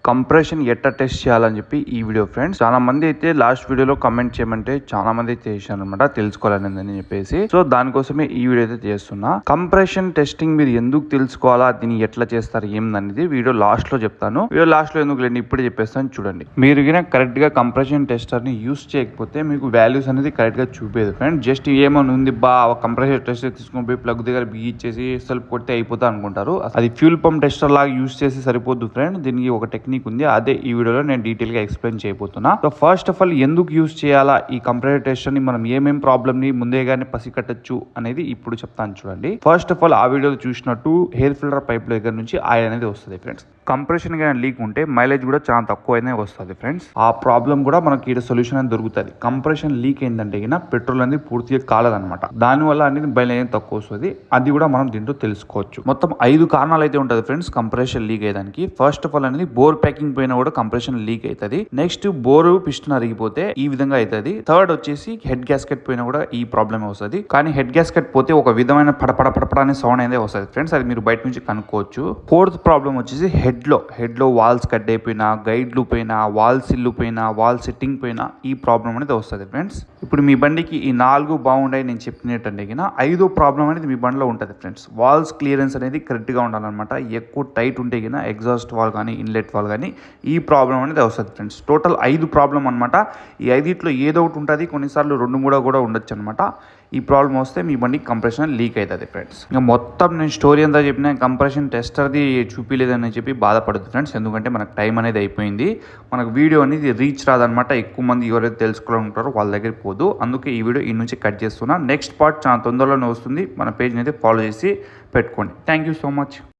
Compression ఎట్లా test చేయాలని చెప్పి ఈ వీడియో ఫ్రెండ్స్. చాలా మంది అయితే లాస్ట్ వీడియోలో కమెంట్ చేయమంటే చాలా మంది అయితే చేశాను అనమాట, తెలుసుకోవాలని చెప్పేసి. సో దానికోసమే ఈ వీడియో అయితే చేస్తున్నా. కంప్రెషన్ టెస్టింగ్ మీరు ఎందుకు తెలుసుకోవాలా, దీన్ని ఎట్లా చేస్తారు ఏందనేది వీడియో లాస్ట్ లో చెప్తాను. వీడియో లాస్ట్ లో ఎందుకు లేని ఇప్పుడే చెప్పేస్తాను చూడండి. మీరు కరెక్ట్ గా కంప్రెషన్ టెస్టర్ ని యూస్ చేయకపోతే మీకు వాల్యూస్ అనేది కరెక్ట్ గా చూపేది ఫ్రెండ్. జస్ట్ ఏమని ఉంది కంప్రెషన్ టెస్టర్ తీసుకొని పోయి ప్లగ్ దగ్గర బిగించేసి సెల్ఫ్ కొడితే అయిపోతా అనుకుంటారు. అది ఫ్యూల్ పంప్ టెస్టర్ లాగా యూస్ చేసి సరిపోద్దు ఫ్రెండ్. దీనికి ఒక టెక్నిక్ ఉంది, అదే ఈ వీడియోలో నేను డీటెయిల్ గా ఎక్స్ప్లెయిన్ చేయబోతున్నా. సో ఫస్ట్ ఆఫ్ ఆల్ ఎందుకు యూస్ చేయాలా ఈ కంప్రెషన్ టెస్టర్ ని, మనం ఏమేం ప్రాబ్లమ్ ని ముందేగానే పసిగట్టచ్చు అనేది ఇప్పుడు చెప్తాను చూడండి. ఫస్ట్ ఆఫ్ ఆల్ ఆ వీడియోలో చూసినట్టు ఎయిర్ ఫిల్టర్ పైప్ దగ్గర నుంచి ఆయిల్ అనేది వస్తుంది ఫ్రెండ్స్. కంప్రెషన్ కానీ లీక్ ఉంటే మైలేజ్ కూడా చాలా తక్కువైనా వస్తుంది ఫ్రెండ్స్. ఆ ప్రాబ్లం కూడా మనకి ఇక్కడ సొల్యూషన్ అనేది దొరుకుతుంది. కంప్రెషన్ లీక్ ఏంటంటే పెట్రోల్ అనేది పూర్తిగా కాలదనమాట, దానివల్ల అనేది మైలేజ్ తక్కువ వస్తుంది. అది కూడా మనం దీంట్లో తెలుసుకోవచ్చు. మొత్తం 5 కారణాలు అయితే ఉంటుంది ఫ్రెండ్స్ కంప్రెషన్ లీక్ అయ్యడానికి. ఫస్ట్ ఆఫ్ ఆల్ అనేది బోర్ ప్యాకింగ్ పైన కూడా కంప్రెషన్ లీక్ అవుతుంది. నెక్స్ట్ బోర్ పిస్టన్ అరిగిపోతే ఈ విధంగా అవుతుంది. థర్డ్ వచ్చేసి హెడ్ గ్యాస్కెట్ పైన కూడా ఈ ప్రాబ్లమ్ వస్తుంది. కానీ హెడ్ గ్యాస్కెట్ పోతే ఒక విధమైన పడపడ అనే సౌండ్ అనేది వస్తుంది ఫ్రెండ్స్, అది మీరు బయట నుంచి కనుక్కోవచ్చు. ఫోర్త్ ప్రాబ్లం వచ్చేసి హెడ్ లో వాల్స్ కట్ అయిపోయినా, గైడ్లు పైన, వాల్ సిల్లు పైన, వాల్ సెట్టింగ్ పైన ఈ ప్రాబ్లం అనేది వస్తుంది ఫ్రెండ్స్. ఇప్పుడు మీ బండికి ఈ 4 బాగుంటాయి నేను చెప్పినట్టంటే 5వ ప్రాబ్లం అనేది మీ బండిలో ఉంటుంది ఫ్రెండ్స్. వాల్స్ క్లియరెన్స్ అనేది కరెక్ట్ గా ఉండాలన్నమాట. ఎక్కువ టైట్ ఉంటే ఎగ్జాస్ట్ వాల్ కానీ ఇన్లెట్ వాల్ కానీ ఈ ప్రాబ్లం అనేది వస్తుంది ఫ్రెండ్స్. టోటల్ 5 ప్రాబ్లం అనమాట. ఈ 5లో ఏదో ఒకటి ఉంటుంది, కొన్నిసార్లు 2-3 కూడా ఉండొచ్చు అనమాట. ఈ ప్రాబ్లం వస్తే మీ బండికి కంప్రెషన్ లీక్ అవుతుంది ఫ్రెండ్స్. ఇంకా మొత్తం నేను స్టోరీ అంతా చెప్పిన, కంప్రెషన్ టెస్టర్ది చూపిలేదని చెప్పి బాధపడదు ఫ్రెండ్స్, ఎందుకంటే మనకు టైం అనేది అయిపోయింది. మనకు వీడియో అనేది రీచ్ రాదనమాట. ఎక్కువ మంది ఎవరైతే తెలుసుకోవాలనుకుంటారో వాళ్ళ దగ్గరికి పోదు. అందుకే ఈ వీడియో ఈ నుంచి కట్ చేస్తున్నా. నెక్స్ట్ పార్ట్ చాలా తొందరలోనే వస్తుంది. మన పేజ్ని అయితే ఫాలో చేసి పెట్టుకోండి. Thank you so much.